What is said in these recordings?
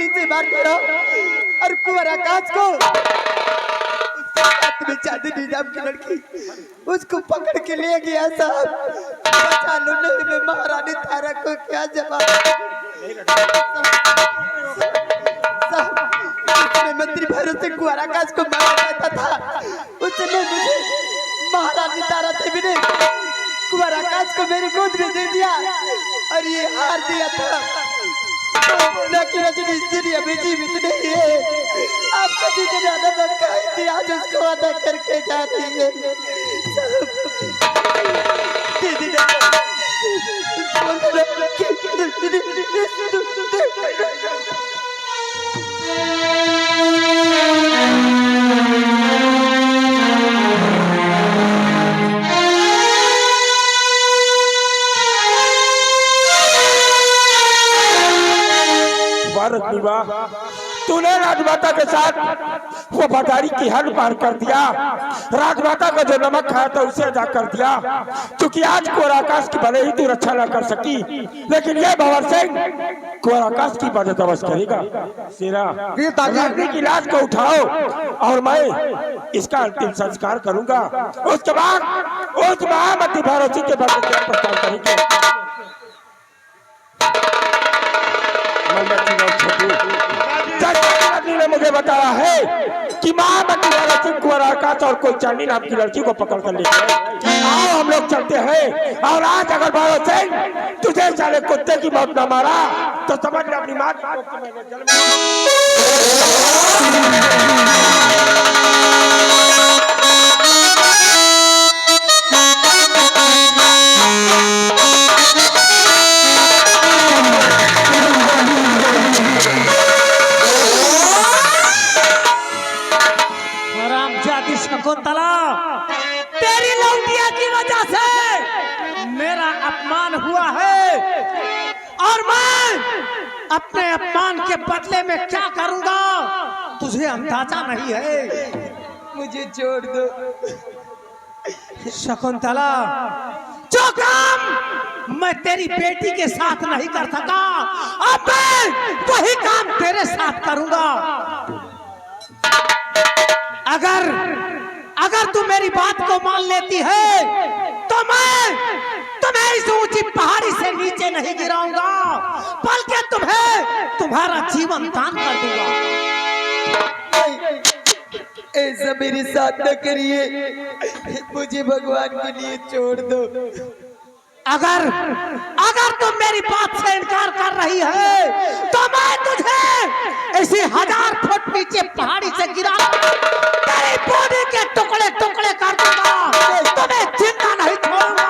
गोली से मारते रहो और कुंवर आकाश को में चांदनी नाम की लड़की उसको पकड़ के ले गया साहब। बचा लो नहीं मैं महारानी तारा को क्या जवाब साहब। मंत्री भैरव सिंह कुंवर आकाश को मारा जाता था उसने मुझे महारानी तारा देवी ने कुंवर आकाश को मेरी गोद में दे दिया और ये हार दिया था। लेकिन रजनी इस दुनिया में जीवित नहीं है। आपका जितने ज्यादा मौका है आज उसको अदा करके जा रही है। दीदी तूने राजमाता के साथ वो भटारी की हद पार कर दिया। राजमाता का जो नमक खाया था उसे अदा कर दिया। क्योंकि आज कुंवर आकाश की भले ही तू रक्षा न कर सकी लेकिन ये भंवर सिंह कुंवर आकाश की मदद अवश्य करेगा। शेरा की लाश को उठाओ और मैं इसका अंतिम संस्कार करूंगा। उसके बाद उस महामती भैरव सिंह के प्रस्ताव करेंगे। ने मुझे बताया है कि महामती भैरव सिंह कुंवर आकाश और कोई चांदी नाम की लड़की को पकड़ कर लेते हैं। आओ हम लोग चलते हैं। और आज अगर भैरव सिंह तुझे साले कुत्ते की मौत न मारा तो समझ ले अपनी माँ तेरी लौटिया की वजह से मेरा अपमान हुआ है और मैं अपने अपमान के बदले में क्या करूंगा तुझे अंदाजा नहीं है। मुझे छोड़ दो शकुंतला। जो काम मैं तेरी बेटी के साथ नहीं कर सका अब मैं वही काम तेरे साथ करूंगा। अगर तू मेरी बात को मान लेती है तो मैं तुम्हें इस ऊंची पहाड़ी से नीचे नहीं गिराऊंगा बल्कि तुम्हें तुम्हारा जीवन दान कर दूंगा। ऐसा मेरे साथ न करिए मुझे भगवान के लिए छोड़ दो। अगर तुम मेरी बात से इनकार कर रही है तो मैं तुझे इसी 1000 फुट नीचे पहाड़ी से गिरा तेरी बॉडी के टुकड़े टुकड़े कर दूंगा। तुम्हें जिंदा नहीं छोड़ूंगा।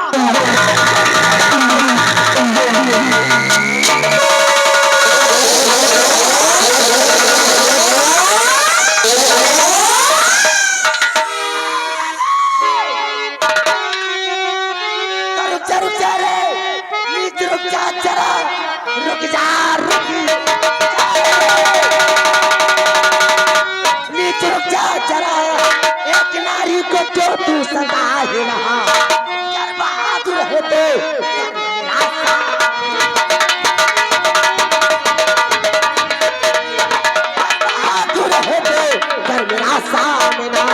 तू सदा ही रहा बहादुर है तो बहादुर है तो कर मेरा सामना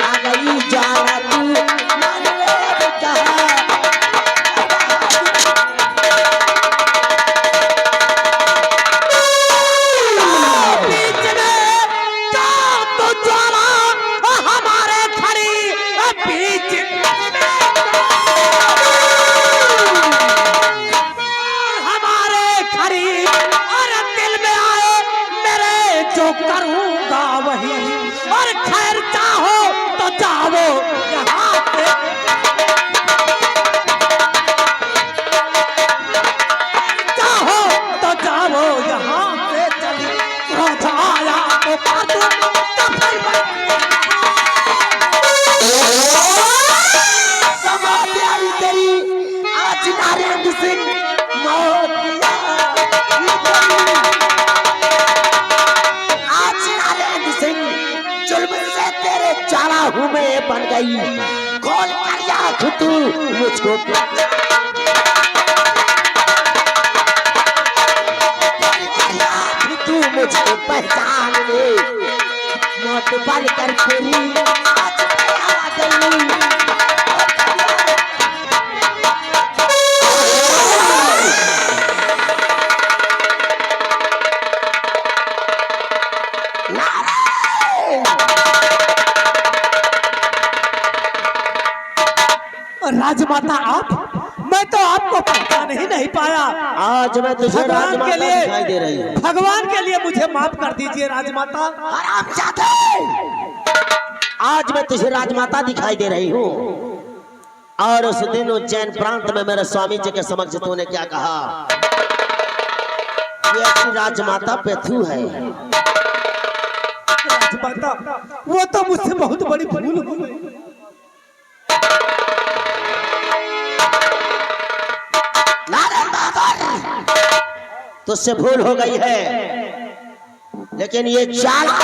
आ गई जाना तू मान ले कहा बीच में क्या तो ज्वाला हमारे खड़ी बीच हमारे खड़ी और दिल में आए मेरे जो करूंगा वही और खैर चाहो तो जाओ यहाँ पे चाहो तो जाओ यहाँ से चली आया तो काटू तो फिर हूँ मैं बन गई कौन कर तू मुझको तू मुझको प्यार तेरी आज मैं आ गई। राजमाता आप, मैं तो आपको पहचान ही नहीं पाया। आज मैं तुझे भगवान के राजमाता लिए, दिखाई दे रही हूँ। भगवान के लिए मुझे माफ कर दीजिए राजमाता। आज मैं तुझे राजमाता दिखाई दे रही हूँ। और उस दिन उज्जैन प्रांत में मेरे स्वामी जी के समक्ष तूने क्या कहा? ये ऐसी राजमाता पेथू है। राजमाता, वो तो मुझसे बहुत बड़ी भूल हो गई। तुझसे भूल हो गई है, लेकिन ये जाला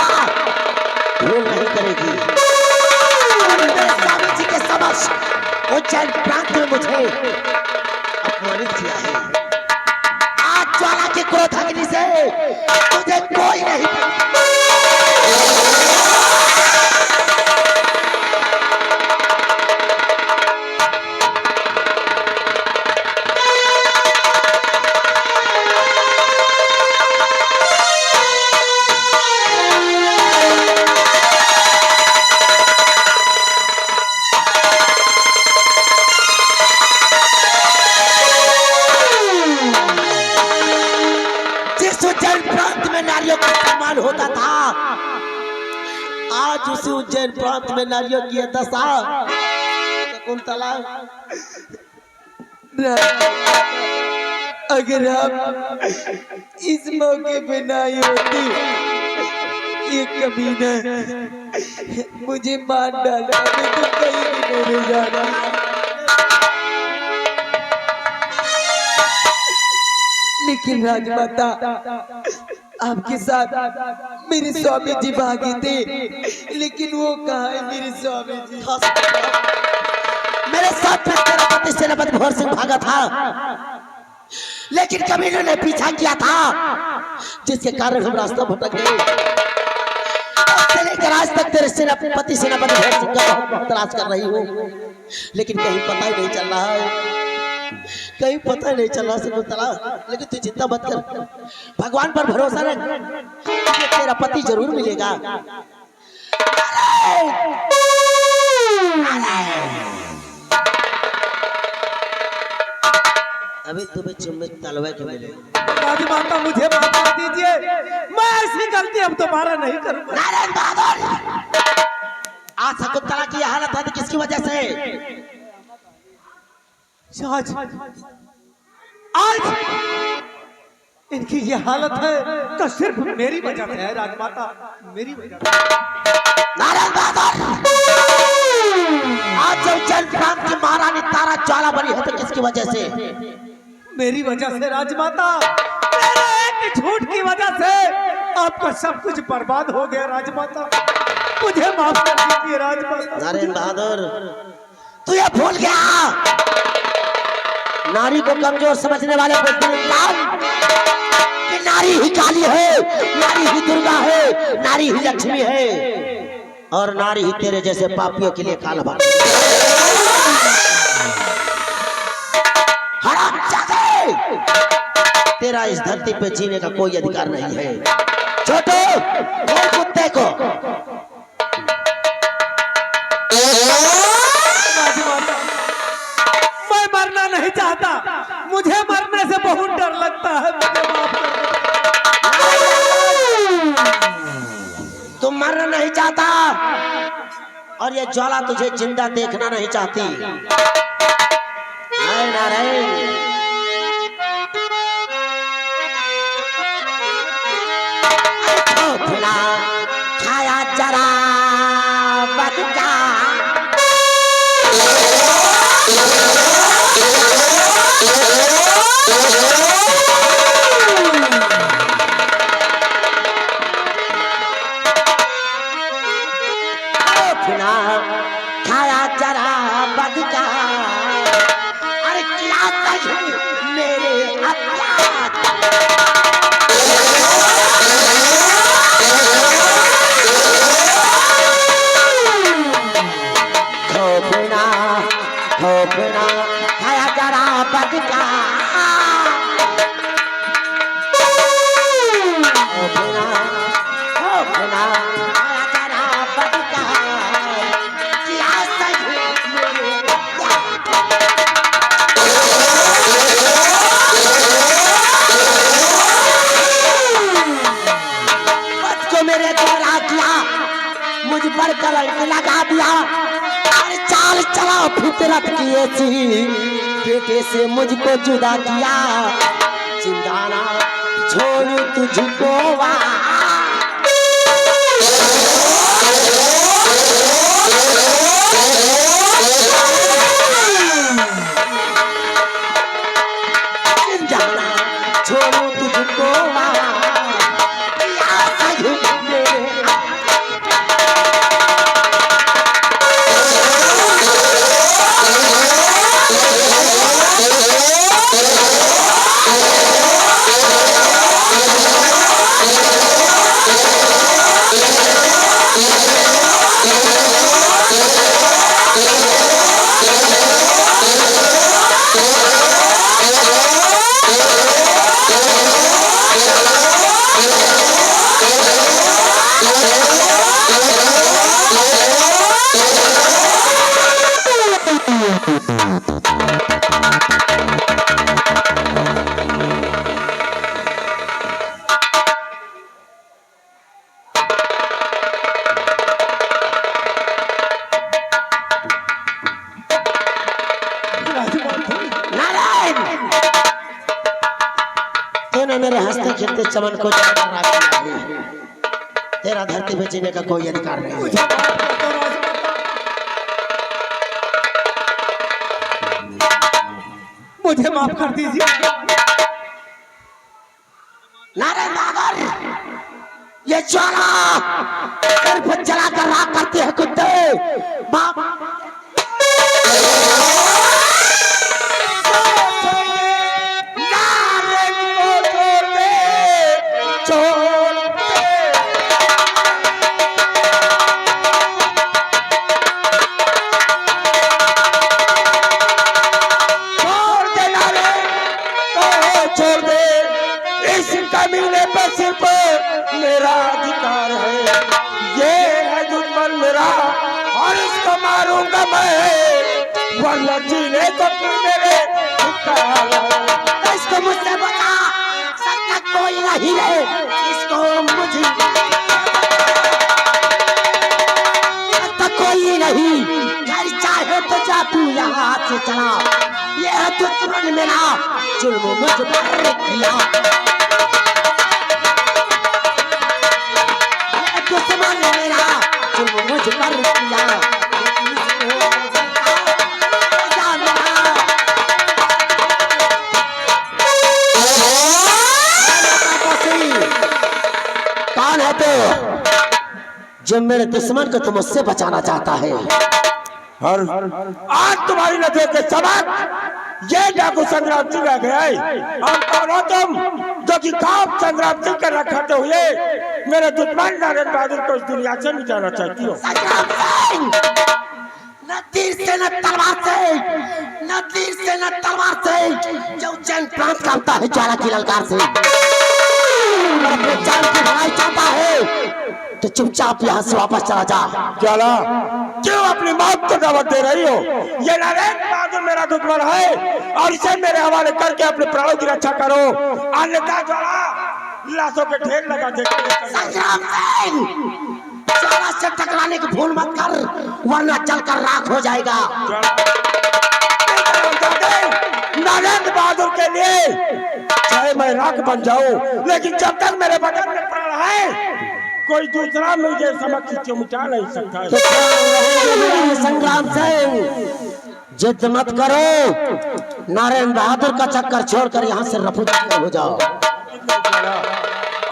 भूल नहीं करेगी। मेरे स्वामी जी के समक्ष उज्जैन प्रांत में मुझे अपमानित किया है। आज ज्वाला के क्रोध अग्नि से तुझे कोई नहीं होता था, आज उसी उज्जैन प्रांत में नारियों की दशा। शकुंतला, अगर आप इस मौके पे ना होती, ये कमीना मुझे मार डाला, मैं तो कहीं भी नहीं जा रहा। लेकिन राजमाता, आपके साथ मेरे स्वामी जी भागे थे, लेकिन वो कहाँ है मेरे स्वामी जी? मेरे साथ तेरा पति सेनापति भोर सिंह भागा था, लेकिन कमीनों ने पीछा किया था, जिसके कारण हम रास्ता भटक गए। लेकर आज तक तेरे सेनापति भोर सिंह का बहुत तलाश कर रही हूँ, लेकिन कहीं पता ही नहीं चल रहा है, कहीं पता नहीं चल रहा शकुंतला। लेकिन तू चिंता मत कर, भगवान पर भरोसा रख, तुझे तेरा पति जरूर मिलेगा। अभी तुम्हें चुम्बे तलवे के मिले। राजमाता, मुझे माफ कर दीजिए, मैं ऐसी गलती अब दोबारा नहीं करूंगा। नारायण बहादुर, आज शकुंतला की हालत है किसकी वजह से? आज इनकी ये हालत है तो सिर्फ मेरी वजह से है राजमाता, मेरी वजह से। नारायण बहादुर, आज जब उज्जैन प्रांत की महारानी तारा ज्वाला बनी है तो किसकी वजह से? मेरी वजह से राजमाता, मेरे एक झूठ की वजह से आपका सब कुछ बर्बाद हो गया राजमाता, मुझे माफ कर दीजिए राजमाता। नारायण बहादुर, तू ये भूल गया, नारी को कमजोर समझने वाले कि नारी ही काली है, नारी ही दुर्गा है, नारी ही लक्ष्मी है, और नारी ही तेरे जैसे पापियों के लिए काला बात। हरामजादे, तेरा इस धरती पे जीने का कोई अधिकार नहीं है। छोटो, बोल कुत्ते को। मैं मरना नहीं चाहता, मुझे मरने से बहुत डर लगता है, मुझे माफ कर दो। तुम मरना नहीं चाहता और ये ज्वाला तुझे जिंदा देखना नहीं चाहती। नारायण, खाया जरा बदका, खाया जरा बदका, अरे क्या बटका मेरे द्वारा किया मुझ पर कलंक लगा दिया और चाल चला फितरत की ऐसी बेटे से मुझको जुदा किया जिंदाना छोड़ू तुझको जिंदाना छोड़ू तुझको मेरे हंसते खेलते चमन को तेरा धरती में जीने का कोई अधिकार नहीं। मुझे माफ कर दीजिए। नारायण नागर ये ज्वाला सिर्फ जला कर राख करते हैं कुत्ते बाप मेरा अधिकार है, ये है दुश्मन मेरा और इसको मारूंगा मैं, वरना जीने को फिर मेरे इसको मुझसे बचा सकता कोई नहीं है, इसको मुझे सकता कोई नहीं, घर चाहे तो जा तू यहाँ से चला, ये है दुश्मन मेरा जुल्म मुझ पर किया, मुझ पर किया कौन है तो जब मेरे दुश्मन को तुम मुझसे बचाना चाहता है और आज तुम्हारी नजर के सबक ये डाकू संग्राम सिंह आ गया है। हम कौन हो तुम जो कि काम संग्राम सिंह कर रखाते हुए मेरे दुश्मन नारायण बहादुर को इस दुनिया से मिटाना चाहती हो? न तीर से न तलवार से, न तीर से न तलवार से, जो चैन प्रांत कांपता है ज्वाला की ललकार से, अपने जान की भलाई चाहता है तो चुपचाप यहाँ से वापस चला जा। ज्वाला क्यों अपनी मौत को दावत दे रही हो? ये नारायण बहादुर मेरा दुश्मन है और इसे मेरे हवाले करके अपने प्राणों की रक्षा करो, अन्यथा ज्वाला लाशों के ढेर लगा देगा। संग्राम सिंह ज्वाला से टकराने की भूल मत कर, वरना जलकर राख हो जाएगा। नारायण बहादुर के लिए चाहे मैं राख बन जाऊं, लेकिन जब तक मेरे बदन में प्राण है कोई दूसरा मुझे समक्ष चिमटा नहीं सकता है। तो संग्राम सिंह जिद मत करो, नारायण बहादुर का चक्कर छोड़कर यहाँ से रफूचक्कर हो जाओ।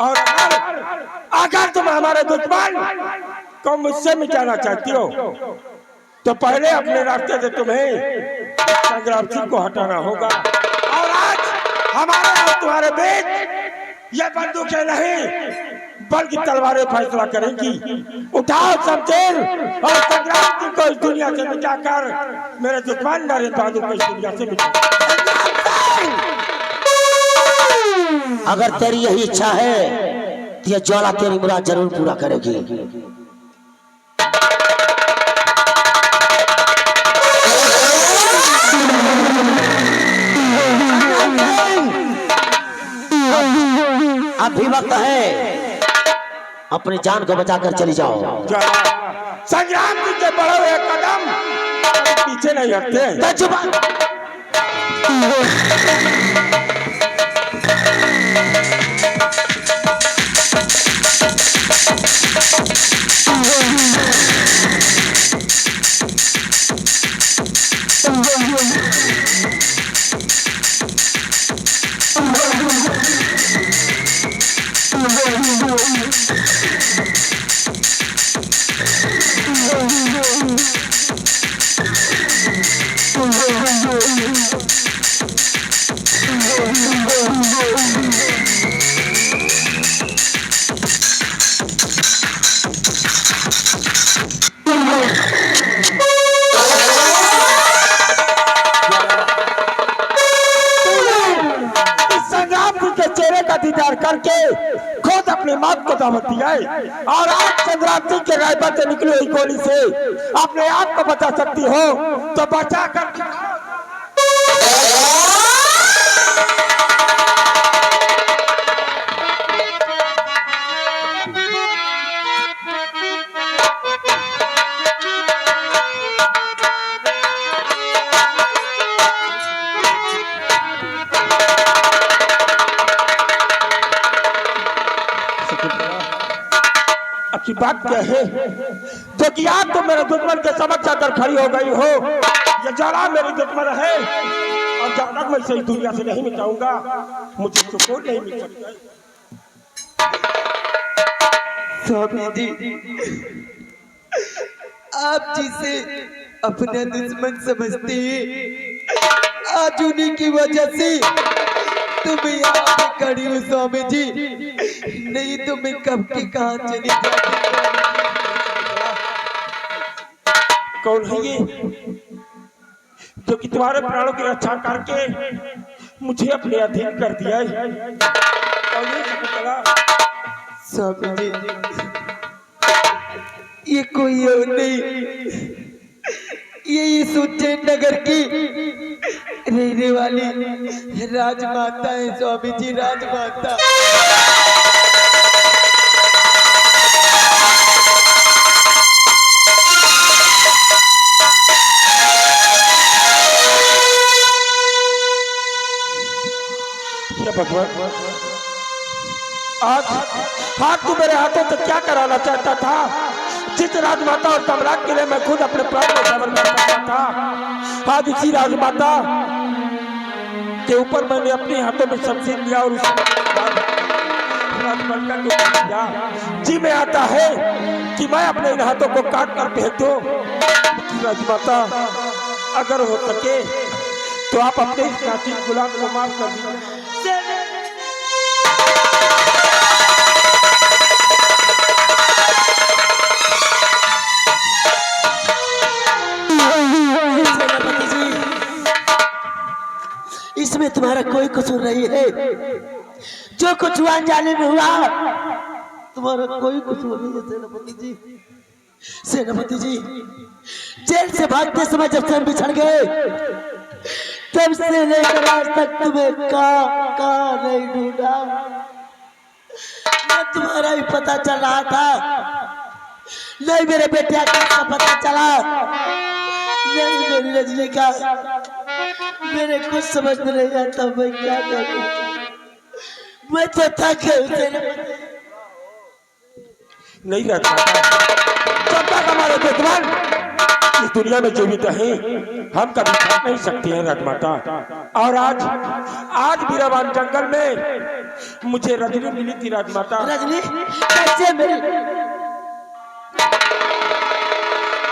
और अगर तुम हमारे दुश्मन को मुझसे मिटाना चाहती हो तो पहले अपने रास्ते से तुम्हें संग्राम सिंह को हटाना होगा। और आज हमारे और तुम्हारे बीच ये बंदूकें नहीं बल्कि तलवारें फैसला करेंगी। उठाओ शमशीर और संग्राम सिंह को इस दुनिया से मिटाकर मेरे दुश्मन नरेंद्र बहादुर को इस दुनिया से मिटा। अगर तेरी यही इच्छा है तो ये ज्वाला तेरी मुराद जरूर पूरा करेगी। अभी वक्त है, अपनी जान को बचाकर चली जाओ। संग्राम सिंह के बढ़े हुए कदम पीछे नहीं हटते। दीदार करके खुद अपनी मौत को दावत दिया है और आज संग्राम सिंह के राइफल से निकली हुई गोली से अपने आप को बचा सकती हो तो बचा कर। अच्छी बात क्या है तो कि आप तो मेरे दुश्मन के समक्ष आकर खड़ी हो गई हो। ये ज्वाला मेरी दुश्मन है और जब तक मैं इस दुनिया से नहीं मिटाऊंगा मुझे सुकून नहीं मिल सकता। स्वामी जी, आप जिसे अपना दुश्मन समझते हैं आज उन्हीं की वजह से तुम्हें यहाँ पे खड़ी हूँ स्वामी जी, नहीं तो मैं कब की कहाँ चली जाती। कौन है ये जो कि तुम्हारे प्राणों की रक्षा करके मुझे अपने अधीन कर दिया है? कौन है शकुंतला? स्वामी जी, ये कोई और नहीं, ये उज्जैन नगर की रहने वाली राजमाता है स्वामी जी, राजमाता। भगवान, आज तू मेरे हाथों से क्या कराना चाहता था? जिस राजमाता और सम्राट के लिए मैं खुद अपने प्राण को समर्पित करता था, आज इसी राजमाता के ऊपर मैंने अपने हाथों में शमशीर लिया और जी में आता है कि मैं अपने इन हाथों को काट कर फेंक दूं। राजमाता, अगर हो सके तो आप अपने इस नाचिन गुलाम को माफ कर दीजिए। इसमें तुम्हारा कोई कसूर नहीं है, जो कुछ हुआ अनजाने में हुआ, तुम्हारा कोई कसूर नहीं है सेनापति जी। सेनापति जी, जेल से भागते समय जब से हम बिछड़ गए तब से लेकर आज तक तुम्हें का नहीं ढूंढा। न तुम्हारा ही पता चल रहा था, नहीं मेरे बेटे आकाश का पता चला, नहीं मेरी रजनी का। मेरे कुछ समझ में नहीं आता मैं क्या करूं। मैं तो थक गई। नहीं रहता जब तक हमारे दुश्मन इस दुनिया में जीवित हैं, हम कभी थक नहीं सकते हैं राजमाता। और आज बीरावान जंगल में मुझे रजनी मिली थी राजमाता। रजनी कैसे मिली?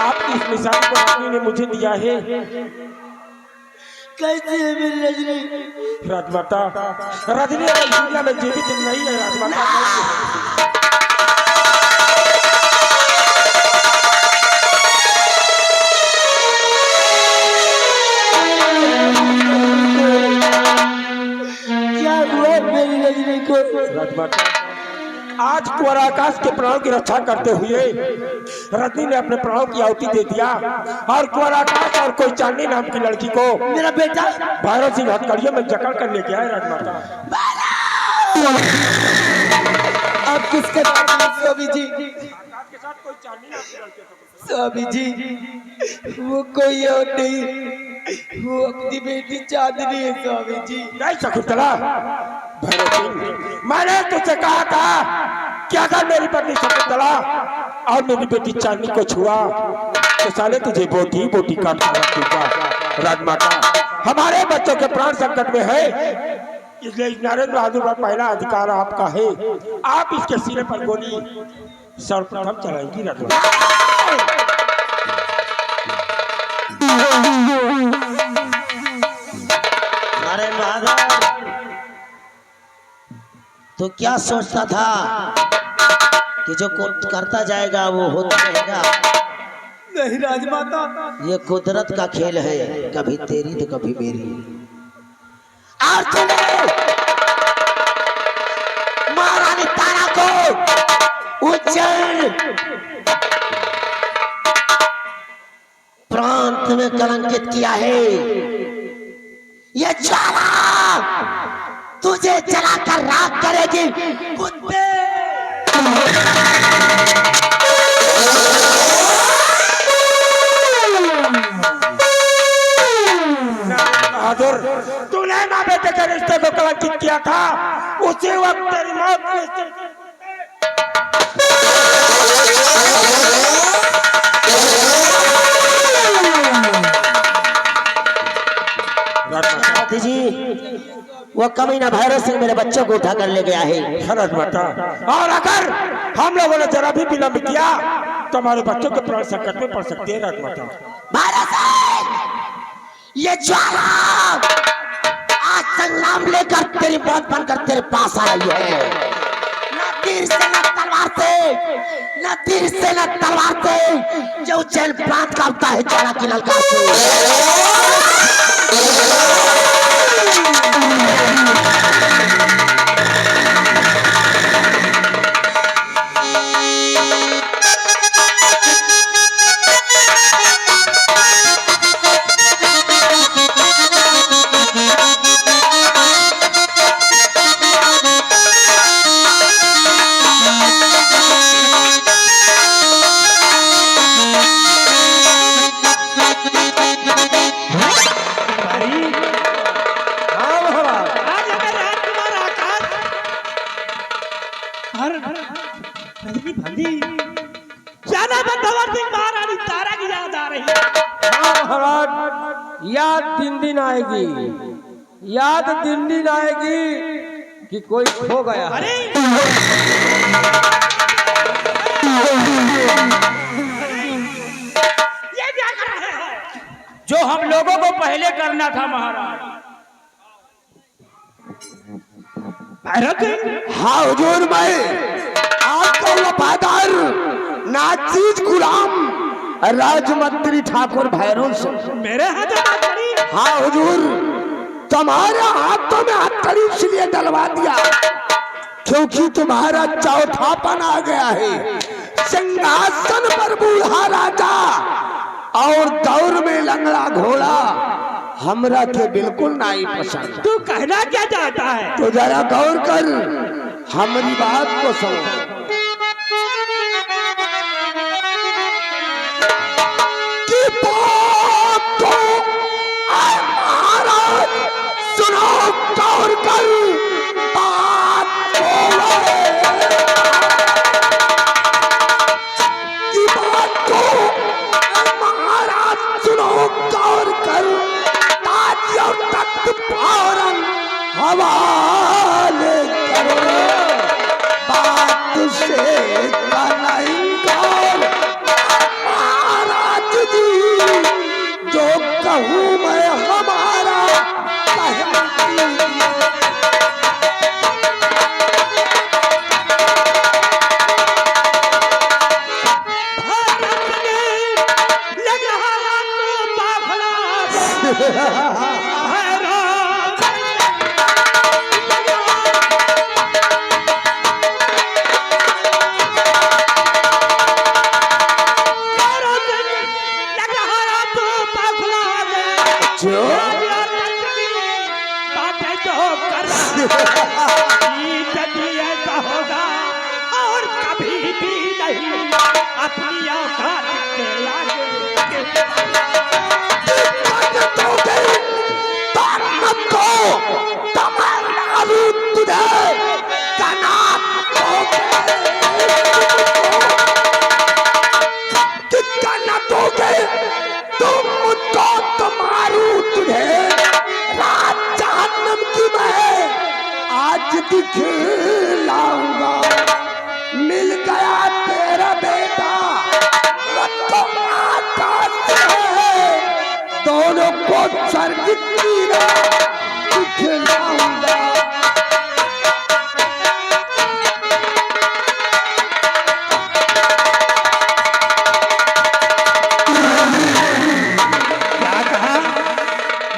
आपकी इस निशान को रजनी ने मुझे दिया है। कैसे है मेरी रजनी? राजमाता रजनी अगर दुनिया में जीवित नहीं है राजमाता। क्या हुआ मेरी रजनी को? राजमाता आज कुंवर आकाश के प्राणों की रक्षा करते हुए रजनी ने अपने प्राणों की आहुति दे दिया और कुंवर आकाश और कोई चांदनी नाम की लड़की को मेरा बेटा भैरव सिंह हथकड़ियों में जकड़ कर लेके आए राजमाता। आप किसके साथ हैं स्वामी जी? स्वामी जी वो कोई और नहीं, वो अपनी बेटी चांदनी है स्वामी जी। नहीं शकुंतला, भैरव सिंह मैंने तुझसे कहा था कि अगर मेरी पत्नी शकुंतला और मेरी बेटी चांदनी को छुआ तो साले तुझे बोटी बोटी काट कर रख दूंगा। राजमाता हमारे बच्चों के प्राण संकट में है, इसलिए नरेंद्र बहादुर का पहला अधिकार आपका है। आप इसके सिरे पर गोली सर्वप्रथम चलाएंगी राजमाता। अरे महाराज तो क्या सोचता था कि जो करता जाएगा वो होता रहेगा? नहीं राजमाता, ये कुदरत का खेल है, कभी तेरी तो कभी मेरी। और सुने महारानी तारा को उज्जैन प्रांत में कलंकित किया है। ये ज्वाला तुझे जलाकर राख करेगी कुत्ते। बहादुर तूने ना बेटे के रिश्ते को कलंकित किया था, उसी वक्त तेरी मौत निश्चित। जी वो कमीना भैरव सिंह मेरे बच्चों को उठा कर ले गया है। राजमाता और अगर हम लोगों ने जरा भी विलंब किया तो हमारे बच्चों के प्राण संकट में पड़ सकते हैं। राजमाता भैरव सिंह ये ज्वाला आज संग्राम लेकर तेरी मौत बनकर तेरे पास आई है। न तीर से न तलवार से, न तीर से न तलवार से, जो उज्जैन प्रांत का होता है ज्वाला की ललकार से। याद दिन दिन आएगी, याद दिन दिन आएगी कि कोई खो गया। अरे ये क्या कर रहे हो? जो हम लोगों को पहले करना था महाराज। भैरव सिंह, हाँ हुजूर, मैं आपका वफादार नाचीज गुलाम राजमंत्री ठाकुर भैरव सिंह। मेरे हाथ में हथकड़ी? हाँ हुजूर, तुम्हारे हाथों में हथकड़ी इसलिए डलवा दिया क्योंकि तुम्हारा चौथापन आ गया है। सिंहासन पर बूढ़ा राजा और दौर में लंगड़ा घोड़ा हमरा के बिल्कुल नहीं पसंद। तू कहना क्या चाहता है? तो जरा गौर कर हमारी बात को सुनो। सुनो गौर कर बात की बात को महाराज, सुनो गौर कर ताज और तख्त फौरन हवाले करो। बात से का नहीं गौर महाराज जी, जो कहूँ मैं हमारा यदि ऐसा होगा और कभी भी नहीं अपनी औकात के आगे तुम मुझको तो मारू तुझे रात जहन्नम की मैं आज दिखलाऊंगा। मिल गया तेरा बेटा तो आकाश है दोनों को स्वर्ग की राह दिखलाऊंगा।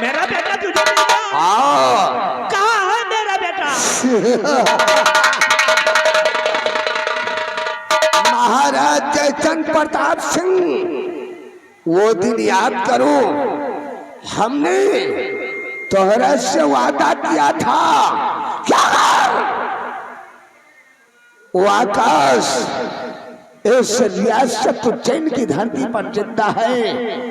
मेरा बेटा तुझे मिल गया? कहाँ है मेरा बेटा? महाराज जयचंद प्रताप सिंह, वो दिन याद करो हमने तोहरा से वादा किया था क्या वो आकाश इस रियासत उज्जैन की धरती पर जिंदा है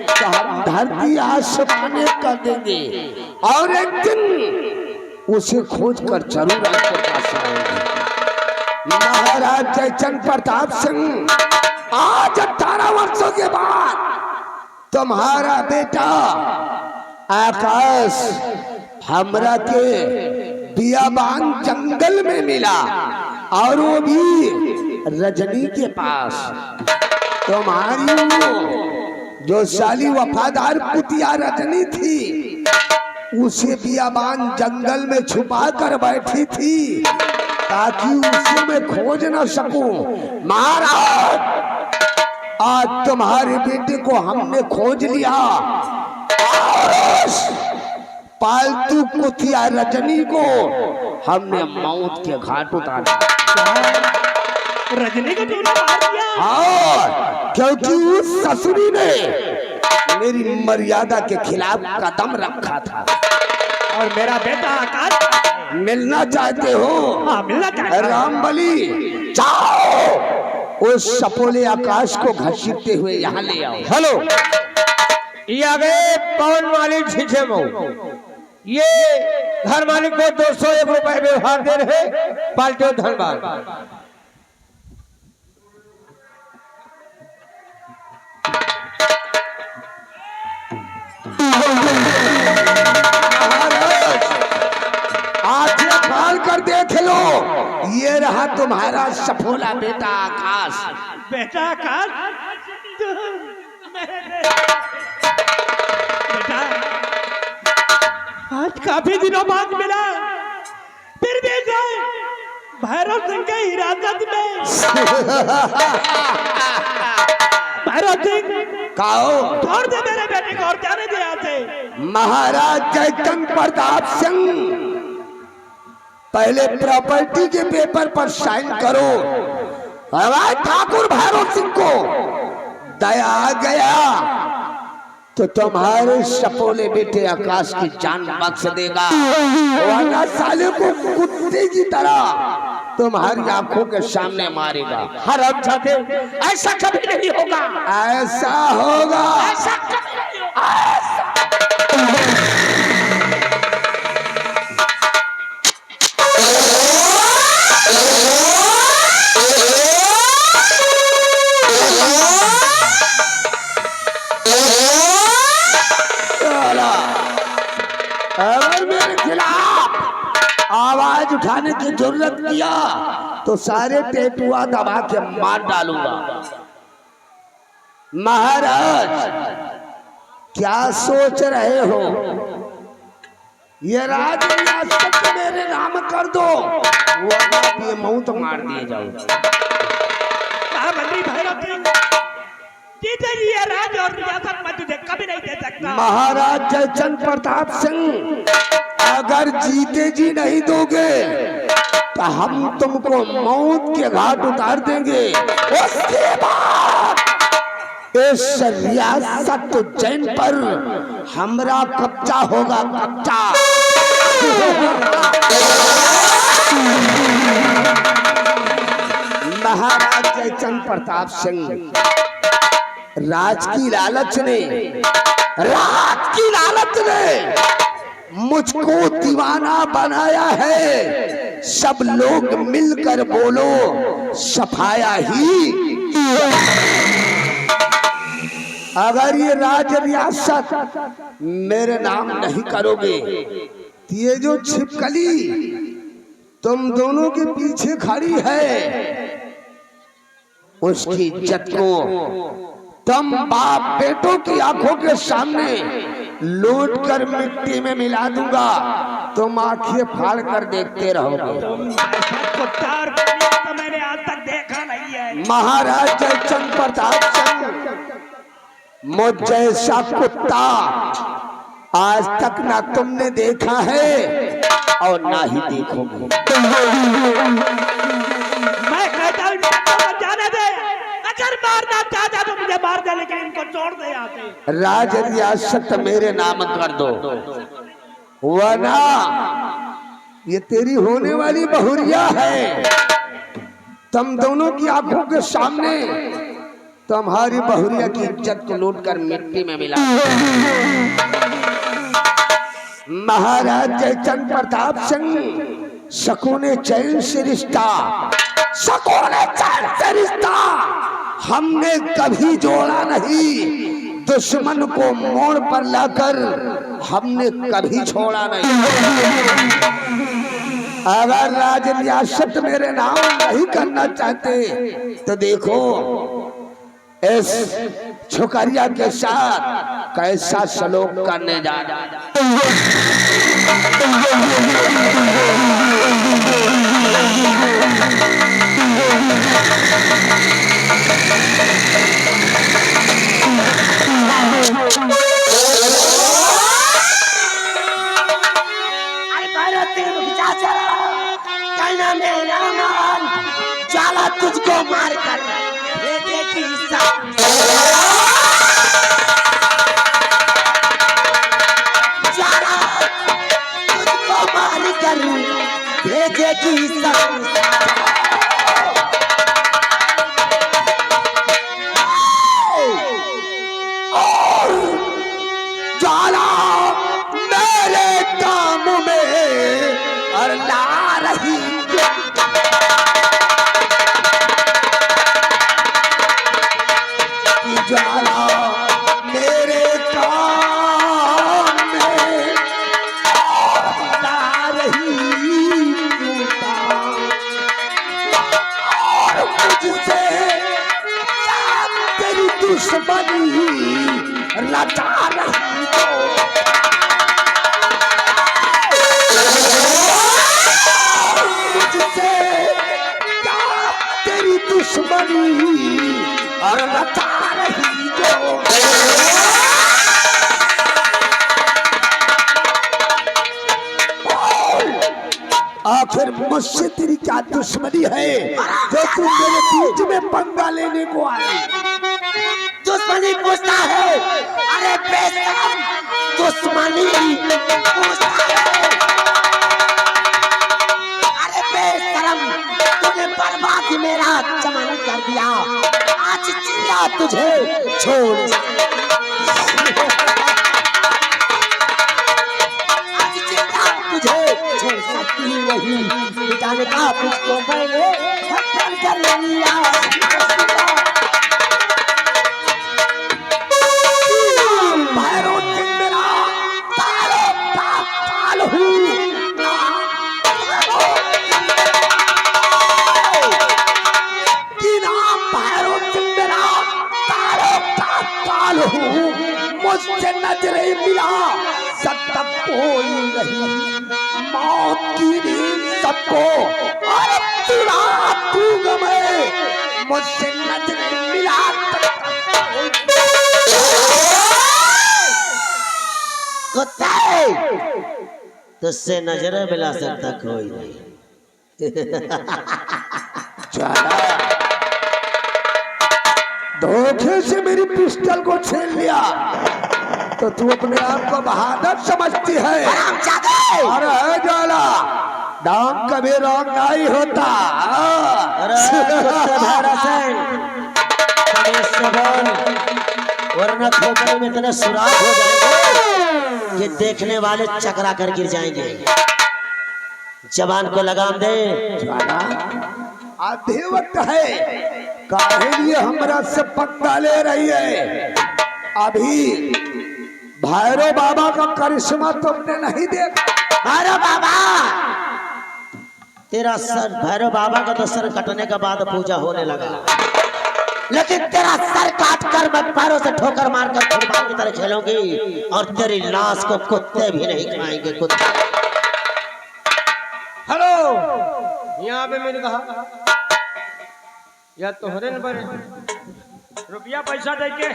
तो हम धरती आसमाने कर देंगे और एक दिन उसे खोज कर जरूर आपके पास आएंगे। महाराज जयचंद प्रताप सिंह, आज 18 वर्षों के बाद तुम्हारा बेटा आकाश हमरा के बियाबान जंगल में मिला और वो भी रजनी के पास। तुम्हारी वो जो साली वफादार कुतिया रजनी थी उसे बियाबान जंगल में छुपा कर बैठी थी ताकि उसे मैं खोज न सकूं। महाराज आज तुम्हारे बेटे को हमने खोज लिया और उस पालतू कुतिया रजनी को हमने मौत के घाट उतारा। रजनी को तूने मार दिया? हाँ, क्योंकि उस ससुरी ने मेरी मर्यादा के खिलाफ कदम रखा था। और मेरा बेटा आकाश मिलना चाहते हो? हाँ, मिलना चाहता हूं। रामबली, जाओ उस सपोले आकाश को घसीटते हुए यहाँ ले आओ। हेलो, ये आ गए पवन मालिक झिझे मऊ। ये घर मालिक को 201 रुपए व्यवहार दे रहे पाल्टियों धनबाद। आंखें खोल कर देख लो, ये रहा तुम्हारा सफोला बेटा आकाश। बेटा आकाश, बेटा आज काफी दिनों बाद मिला, फिर भी जाए भैरव सिंह के हिरासत में। भैरव सिंह कहो, छोड़ दे मेरे बेटे को और जाने दे यहाँ से। महाराज जयचंद प्रताप सिंह, पहले प्रॉपर्टी के पेपर पर साइन करो। हमारे ठाकुर भैरव सिंह को दया आ गया तो तुम्हारे सपोले बेटे आकाश की जान बख्श देगा, वरना साले को कुत्ते की तरह तुम्हारी आंखों के सामने मारेगा। हरामजादे, ऐसा कभी नहीं होगा। ऐसा होगा, ऐसा कभी नहीं होगा। अगर मेरे खिलाफ आवाज उठाने की जरूरत किया तो सारे टेटुआ दबा के मार डालूंगा। महाराज क्या सोच रहे हो? ये राज रियासत मेरे नाम कर दो, वरना ये मौत मार दिए जाओ। मंत्री भैरव सिंह, जीते जी ये राज और रियासत मैं तुझे कभी नहीं दे सकता। महाराज जयचंद प्रताप सिंह, अगर जीते जी नहीं दोगे तो हम तुमको मौत के घाट उतार देंगे। उसके बाद इस रियासत उज्जैन पर हमरा कब्जा होगा, कब्जा। चंद प्रताप सिंह, राज की लालच ने मुझको दीवाना बनाया है। सब लोग मिलकर बोलो सफाया ही। अगर ये राज रियासत मेरे नाम नहीं करोगे, ये जो छिपकली तुम दोनों के पीछे खड़ी है, उसकी इज्जत को तुम बाप बेटों की आंखों के सामने लूट कर मिट्टी में मिला दूंगा। तुम आंखें फाड़ कर देखते रहोगे। तो मैंने आज तक देखा नहीं है। महाराज जयचंद प्रताप सिंह, मुझ जैसा कुत्ता आज तक ना तुमने देखा है और ना ही देखोगे। मैं कहता हूँ जाने दे, अगर मारना चाहता तो मुझे मार दे, लेकिन इनको छोड़ दे यहाँ से। राज रियासत मेरे नाम कर दो, वरना ये तेरी होने वाली बहुरिया है। तुम दोनों की आंखों के सामने तुम्हारी बहुरिया की इज्जत को लूट कर मिट्टी में मिला। महाराज जयचंद प्रताप सिंह, सकूने चैन से रिश्ता हमने कभी जोड़ा नहीं। दुश्मन को मोड़ पर लाकर हमने कभी छोड़ा नहीं। अगर राज रियासत मेरे नाम नहीं करना चाहते तो देखो इस छोकरिया के साथ कैसा सलूक करने जा रहा है। जाला तुझको मार कर भेजेगी जाला तुझको मार कर भेजेगी जाला मेरे काम में और ला रही जाला मेरे काम में ला रही और मुझसे तेरी दुश्मनी लटा रही मुझसे तेरी दुश्मनी और लटा आखिर मुझसे तेरी क्या दुश्मनी है जो तू मेरे बीच में पंगा लेने को आई? दुश्मनी पूछता है, अरे बेशरम दुश्मनी पूछता है। अरे बेशरम तूने बर्बाद मेरा चमन कर दिया, आज जिंदा तुझे छोड़ आज जिंदा तुझे छोड़ सकती नहीं। मिटाने का तुझको मैंने हत्या कर लिया। मुझसे नजरे मिला सकता कोई नहीं, मौत की नींद सबको और तुरा तू गए। मुझसे नजरे मिला कुत्ते, तुझसे नजरें मिला सकता कोई नहीं। धोखे से मेरी पिस्टल को छीन लिया तो तू अपने आप को बहादुर समझती है। अरे जाला डांग कभी रॉन्ग नहीं होता। वरना खोपड़े में इतने सुराख हो जाएंगे कि देखने वाले चकरा कर गिर जाएंगे। जवान को लगाम दे। आधे वक्त है, काहे लिए हमरा से पक्का ले रही है? अभी भैरव बाबा का करिश्मा तुमने नहीं देखा। भैरव बाबा, तेरा सर, भैरव बाबा का तो सर कटने के बाद पूजा होने लगा, लेकिन तेरा सर काट कर मैं पैरों से ठोकर मारकर फुटबॉल की तरह खेलूंगी और तेरी लाश को कुत्ते भी नहीं खाएंगे। कुत्ते। हेलो, यहाँ पे मैंने कहा या तोहरे नंबर रुपया पैसा देके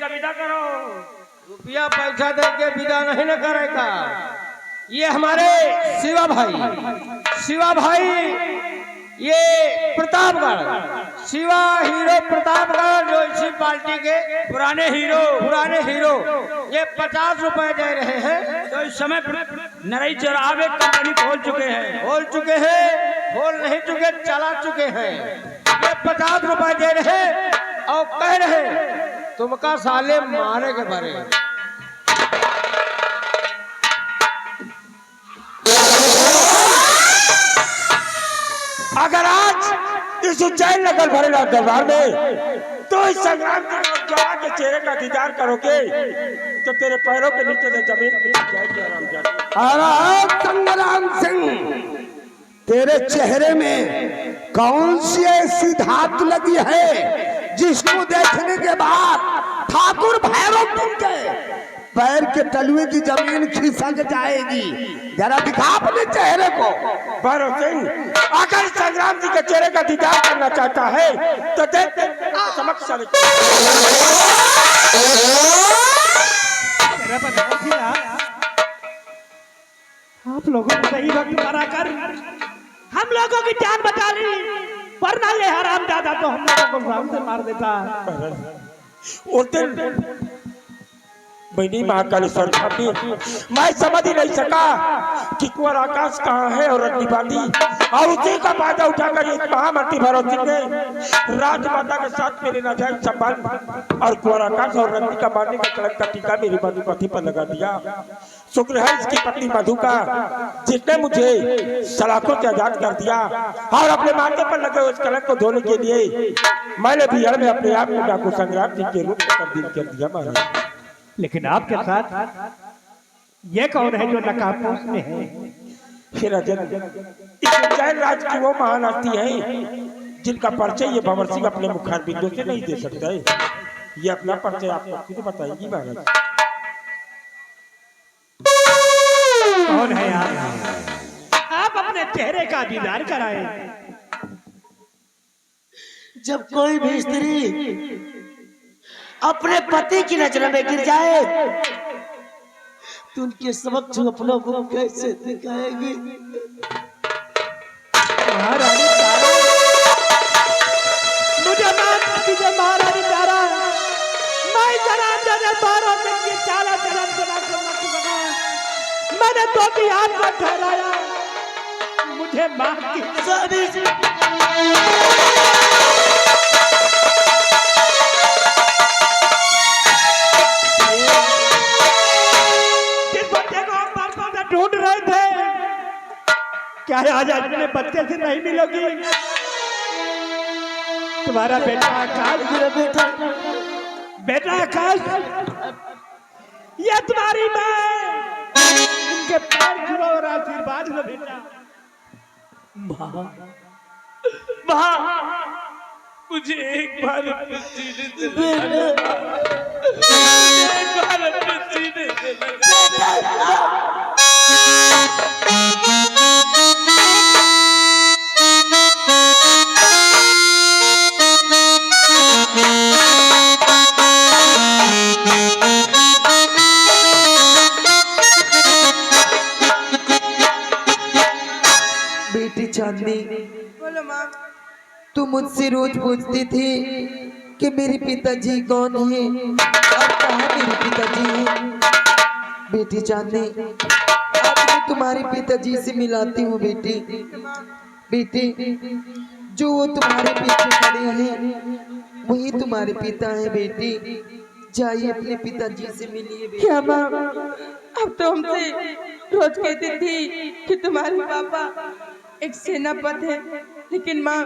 विदा करो। रुपया पैसा देके विदा नहीं न करेगा। ये हमारे शिवा भाई ये प्रतापगढ़, शिवा हीरो प्रतापगढ़, जो इसी पार्टी के पुराने हीरो ये 50 रुपए दे रहे हैं। तो इस समय नरई चौराहे कंपनी खोल चुके हैं, खोल नहीं चुके, चला चुके हैं। ये 50 रुपए दे रहे और कह रहे तुमका साले मारे के बारे। अगर आज इस उज्जैन नगर भरेला दरबार में तो इस संग्राम के चेहरे का दीदार करोगे तो तेरे पैरों के नीचे से जमीन मिट जाएगी। आराम संग्राम सिंह, तेरे चेहरे में कौन सी ऐसी धात लगी है जिसको देखने के बाद ठाकुर भैरव सिंह के पैर के तलुए की जमीन खिसक जाएगी? जरा दिखा अपने चेहरे को। भैरव सिंह, अगर संग्राम जी के चेहरे का दीदार करना चाहता है तो देख समक्ष आप लोगों ने सही वक्त मारा कर हम लोगों की जान बचा ली, वरना ये हराम दादा तो हम लोगों को शाम से मार देता। उस दिन बनी महाकालेश्वर खाती मैं समझ ही नहीं सका कि कुंवर आकाश कहाँ है और रत्नी बांधी, और उसी का फायदा उठाकर इस महामंत्री भैरव सिंह ने राजमाता के साथ मेरे नाजायज संबंध और कुंवर आकाश और रत्नी का बांधने का कलंक का टीका मेरी मधुपति पर लगा दिया। शुक्र है इसकी पत्नी मधु का, जिसने मुझे सलाखों से आजाद कर दिया और अपने माथे पर लगे उस कलंक को धोने के लिए मैंने बिहार में अपने आप को डाकू संग्राम सिंह के रूप में तब्दील कर दिया। महाराज, लेकिन आपके साथ ये कौन है जो नकाबपोश में है? इस उज्जैन राज की वो महान हस्ती है जिनका परिचय ये भंवर सिंह अपने मुखार बिंदु से नहीं दे सकता है। ये अपना परिचय आपको खुद बताएगी। महाराज, कौन है आप अपने चेहरे का दीदार कराए। जब कोई भी स्त्री अपने पति की नजर में गिर जाए तो उनके समक्ष अपना मुंह कैसे दिखाएगी? मुझे माफ कीजिए महारानी तारा, मैं जनाब जनाब बारों में ये चाला जन्म गुना करना चुका, मैंने तो भी आपको ठहराया, मुझे माफ कीजिए। ढूंढ रहे थे, क्या आज अपने बच्चे से नहीं मिलोगी? तुम्हारा बेटा आकाश, बेटा आकाश, ये तुम्हारी माँ, इनके पैर छुओ और आशीर्वाद लो बेटा। माँ, मुझे एक बार अपने सीने से बेटी चांदनी, तू मुझसे रोज पूछती थी कि मेरे पिताजी कौन है और कहाँ मेरे पिताजी हैं। बेटी चांदनी, आज तुम्हारे पिताजी से मिलाती हूँ बेटी। बेटी, जो वो तुम्हारे पीछे खड़े हैं वही तुम्हारे पिता है बेटी। जाइए अपने पिताजी से मिलिए बेटी। क्या माँ, अब तो हमसे रोज कहती थी कि तुम्हारे पापा एक सेनापति है, लेकिन माँ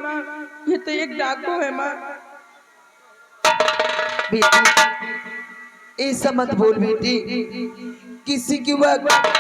ये तो एक डाकू है माँ। बेटी ऐसा मत बोल बेटी, किसी की वक्त